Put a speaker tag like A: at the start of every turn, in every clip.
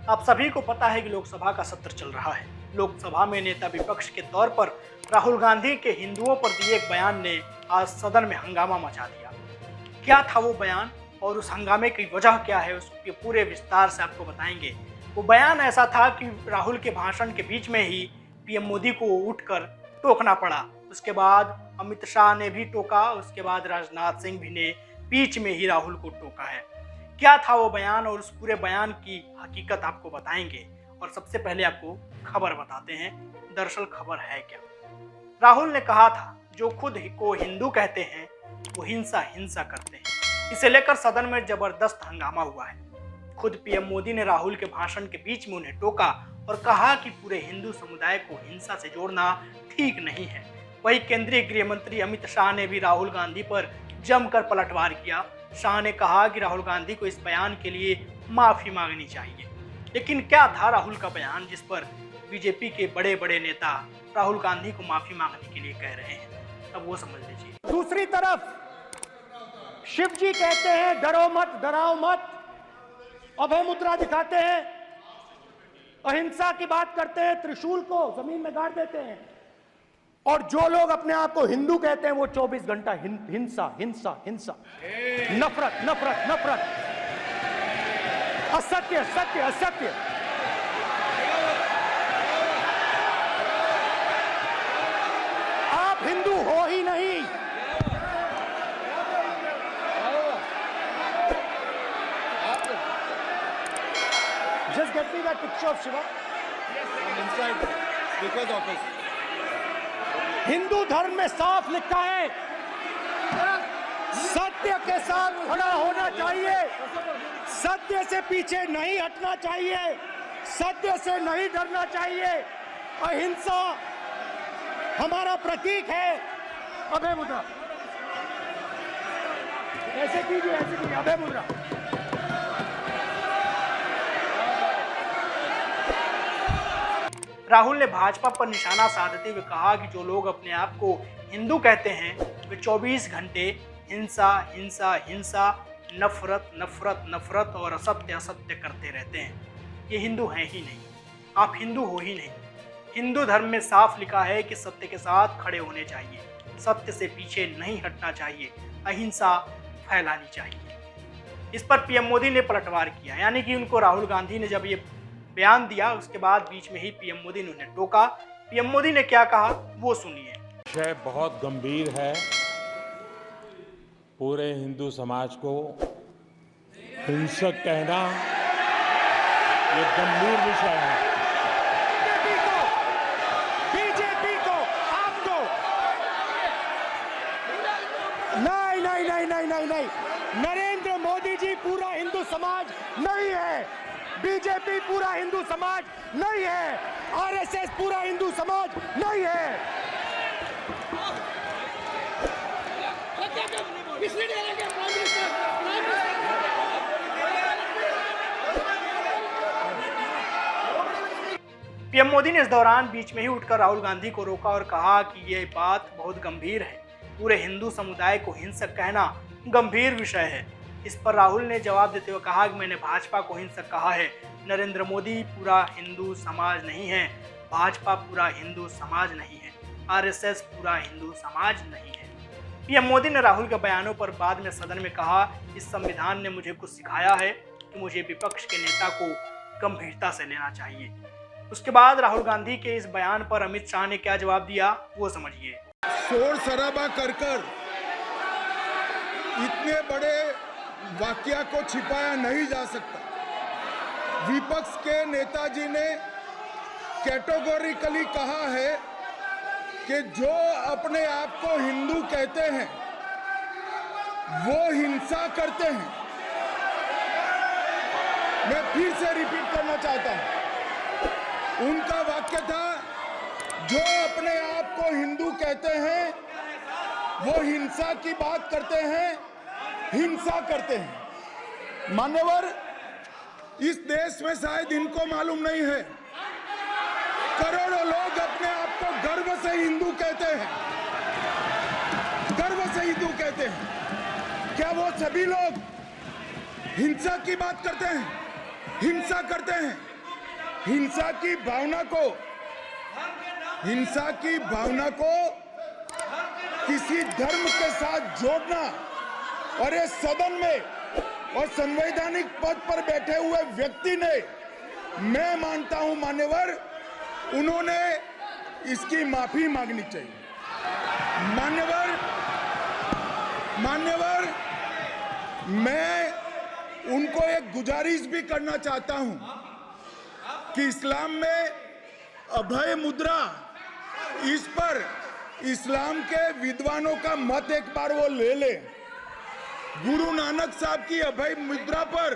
A: आप सभी को पता है कि लोकसभा का सत्र चल रहा है। लोकसभा में नेता विपक्ष के तौर पर राहुल गांधी के हिंदुओं पर दिए एक बयान ने आज सदन में हंगामा मचा दिया। क्या था वो बयान और उस हंगामे की वजह क्या है, उसके पूरे विस्तार से आपको बताएंगे। वो बयान ऐसा था कि राहुल के भाषण के बीच में ही पीएम मोदी को उठकर टोकना पड़ा। उसके बाद अमित शाह ने भी टोका, उसके बाद राजनाथ सिंह भी ने बीच में ही राहुल को टोका है। क्या था वो बयान और उस पूरे बयान की हकीकत आपको बताएंगे। और सबसे पहले आपको खबर बताते हैं, दरअसल खबर है क्या। राहुल ने कहा था जो खुद को हिंदू कहते हैं वो हिंसा करते हैं। इसे लेकर सदन में जबरदस्त हंगामा हुआ है। खुद पीएम मोदी ने राहुल के भाषण के बीच में उन्हें टोका और कहा कि पूरे हिंदू समुदाय को हिंसा से जोड़ना ठीक नहीं है। वहीं केंद्रीय गृह मंत्री अमित शाह ने भी राहुल गांधी पर जमकर पलटवार किया। शाह ने कहा कि राहुल गांधी को इस बयान के लिए माफी मांगनी चाहिए। लेकिन क्या था राहुल का बयान जिस पर बीजेपी के बड़े बड़े नेता राहुल गांधी को माफी मांगने के लिए कह रहे हैं, अब वो समझ लीजिए।
B: दूसरी तरफ शिव जी कहते हैं डरो मत, डराओ मत, अभय मुद्रा दिखाते हैं, अहिंसा की बात करते हैं, त्रिशूल को जमीन में गाड़ देते हैं। और जो लोग अपने आप को हिंदू कहते हैं वो 24 घंटा हिंसा हिंसा हिंसा, नफरत नफरत नफरत, असत्य सत्य असत्य। आप हिंदू हो ही नहीं। Just get me that picture of Shiva.
C: I'm inside Speaker's office.
B: Hindu धर्म में साफ लिखा है सत्य के साथ खड़ा होना चाहिए, सत्य से पीछे नहीं हटना चाहिए, सत्य से नहीं डरना चाहिए। अहिंसा हमारा प्रतीक है। अभय मुद्रा ऐसे कीजिए, अभय मुद्रा।
A: राहुल ने भाजपा पर निशाना साधते हुए कहा कि जो लोग अपने आप को हिंदू कहते हैं वे 24 घंटे हिंसा हिंसा हिंसा, नफरत नफरत नफरत और असत्य असत्य करते रहते हैं। ये हिंदू हैं ही नहीं, आप हिंदू हो ही नहीं। हिंदू धर्म में साफ लिखा है कि सत्य के साथ खड़े होने चाहिए, सत्य से पीछे नहीं हटना चाहिए, अहिंसा फैलानी चाहिए। इस पर पीएम मोदी ने पलटवार किया, यानी कि उनको राहुल गांधी ने जब ये बयान दिया उसके बाद बीच में ही पीएम मोदी ने उन्हें टोका। पीएम मोदी ने क्या कहा वो सुनिए।
D: विषय बहुत गंभीर है। पूरे हिंदू समाज को हिंसक कहना ये गंभीर विषय है।
B: बीजेपी को आपको नहीं नहीं नहीं नहीं नहीं नहीं, नरेंद्र मोदी जी पूरा हिंदू समाज नहीं है, बीजेपी पूरा हिंदू समाज नहीं है, आरएसएस पूरा हिंदू समाज नहीं है।
A: पीएम मोदी ने इस दौरान बीच में ही उठकर राहुल गांधी को रोका और कहा कि यह बात बहुत गंभीर है, पूरे हिंदू समुदाय को हिंसक कहना गंभीर विषय है। इस पर राहुल ने जवाब देते हुए कहा कि मैंने भाजपा को हिंसक कहा है, नरेंद्र मोदी पूरा हिंदू समाज नहीं है, भाजपा पूरा हिंदू समाज नहीं है, आरएसएस पूरा हिंदू समाज नहीं है। पीएम मोदी ने राहुल के बयानों पर बाद में सदन में कहा, इस संविधान ने मुझे कुछ सिखाया है कि मुझे विपक्ष के नेता को गंभीरता से लेना चाहिए। उसके बाद राहुल गांधी के इस बयान पर अमित शाह ने क्या जवाब दिया वो समझिए।
C: शोर शराबा कर इतने बड़े वाकया को छिपाया नहीं जा सकता। विपक्ष के नेताजी ने कैटेगोरिकली कहा है कि जो अपने आप को हिंदू कहते हैं वो हिंसा करते हैं। मैं फिर से रिपीट करना चाहता हूं, उनका वाक्य था जो अपने आप को हिंदू कहते हैं वो हिंसा की बात करते हैं, हिंसा करते हैं। मान्यवर, इस देश में शायद इनको मालूम नहीं है, करोड़ों लोग अपने आप को गर्व से हिंदू कहते हैं, गर्व से हिंदू कहते हैं। क्या वो सभी लोग हिंसा की बात करते हैं, हिंसा करते हैं? हिंसा की भावना को किसी धर्म के साथ जोड़ना और इस सदन में और संवैधानिक पद पर बैठे हुए व्यक्ति ने, मैं मानता हूं मान्यवर, उन्होंने इसकी माफी मांगनी चाहिए। मान्यवर, मैं उनको एक गुजारिश भी करना चाहता हूं कि इस्लाम में अभय मुद्रा, इस पर इस्लाम के विद्वानों का मत एक बार वो ले ले। गुरु नानक साहब की अभय मुद्रा पर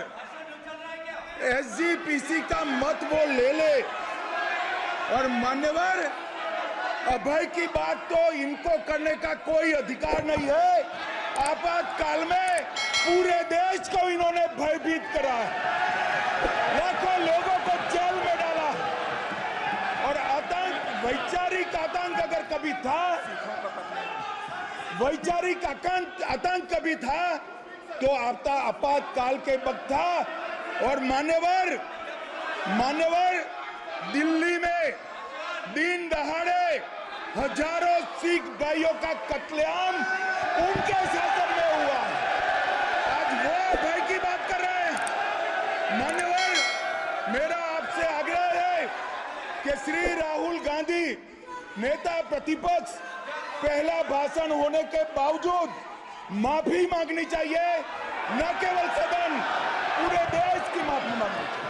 C: SGPC का मत वो ले ले। और मान्यवर, अभय की बात तो इनको करने का कोई अधिकार नहीं है। आपातकाल में पूरे देश को इन्होंने भयभीत करा है, लाखों लोगों को जेल में डाला और आतंक, वैचारिक आतंक अगर कभी था, वैचारिक आतंक कभी था तो आपातकाल के वक्त था। और मान्यवर, दिल्ली में दिन दहाड़े हजारों सिख भाइयों का कत्लेआम उनके शासन में हुआ। आज वो भय की बात कर रहे हैं। मान्यवर, मेरा आपसे आग्रह है कि श्री राहुल गांधी, नेता प्रतिपक्ष, पहला भाषण होने के बावजूद माफी मांगनी चाहिए। न केवल सदन, पूरे देश की माफी मांगनी चाहिए।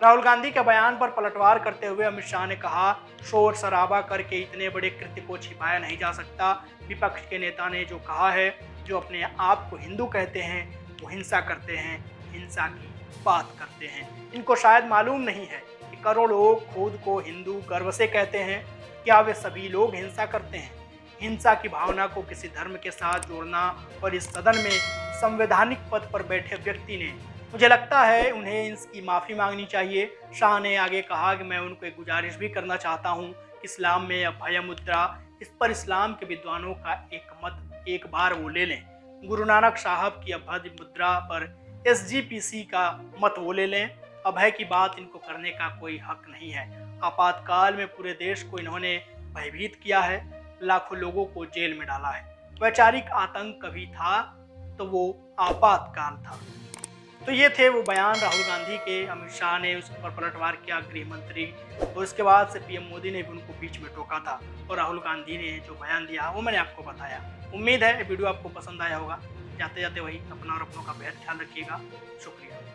A: राहुल गांधी के बयान पर पलटवार करते हुए अमित शाह ने कहा, शोर शराबा करके इतने बड़े कृत्य को छिपाया नहीं जा सकता। विपक्ष के नेता ने जो कहा है, जो अपने आप को हिंदू कहते हैं, वो हिंसा करते हैं, हिंसा की बात करते हैं। इनको शायद मालूम नहीं है कि करोड़ों लोग खुद को हिंदू गर्व से कहते हैं। क्या वे सभी लोग हिंसा करते हैं? हिंसा की भावना को किसी धर्म के साथ जोड़ना और इस सदन में संवैधानिक पद पर बैठे व्यक्ति ने, मुझे लगता है उन्हें इसकी माफ़ी मांगनी चाहिए। शाह ने आगे कहा कि मैं उनको एक गुजारिश भी करना चाहता हूं कि इस्लाम में अभय मुद्रा, इस पर इस्लाम के विद्वानों का एक मत एक बार वो ले लें। गुरु नानक साहब की अभय मुद्रा पर SGPC का मत वो ले लें। अभय की बात इनको करने का कोई हक नहीं है। आपातकाल में पूरे देश को इन्होंने भयभीत किया है, लाखों लोगों को जेल में डाला है। वैचारिक आतंक कभी था तो वो आपातकाल था। तो ये थे वो बयान राहुल गांधी के। अमित शाह ने उस पर पलटवार किया, गृह मंत्री, और उसके बाद से PM मोदी ने भी उनको बीच में टोका था। और राहुल गांधी ने जो बयान दिया वो मैंने आपको बताया। उम्मीद है ये वीडियो आपको पसंद आया होगा। जाते जाते वही अपना और अपनों का बेहद ख्याल रखिएगा। शुक्रिया।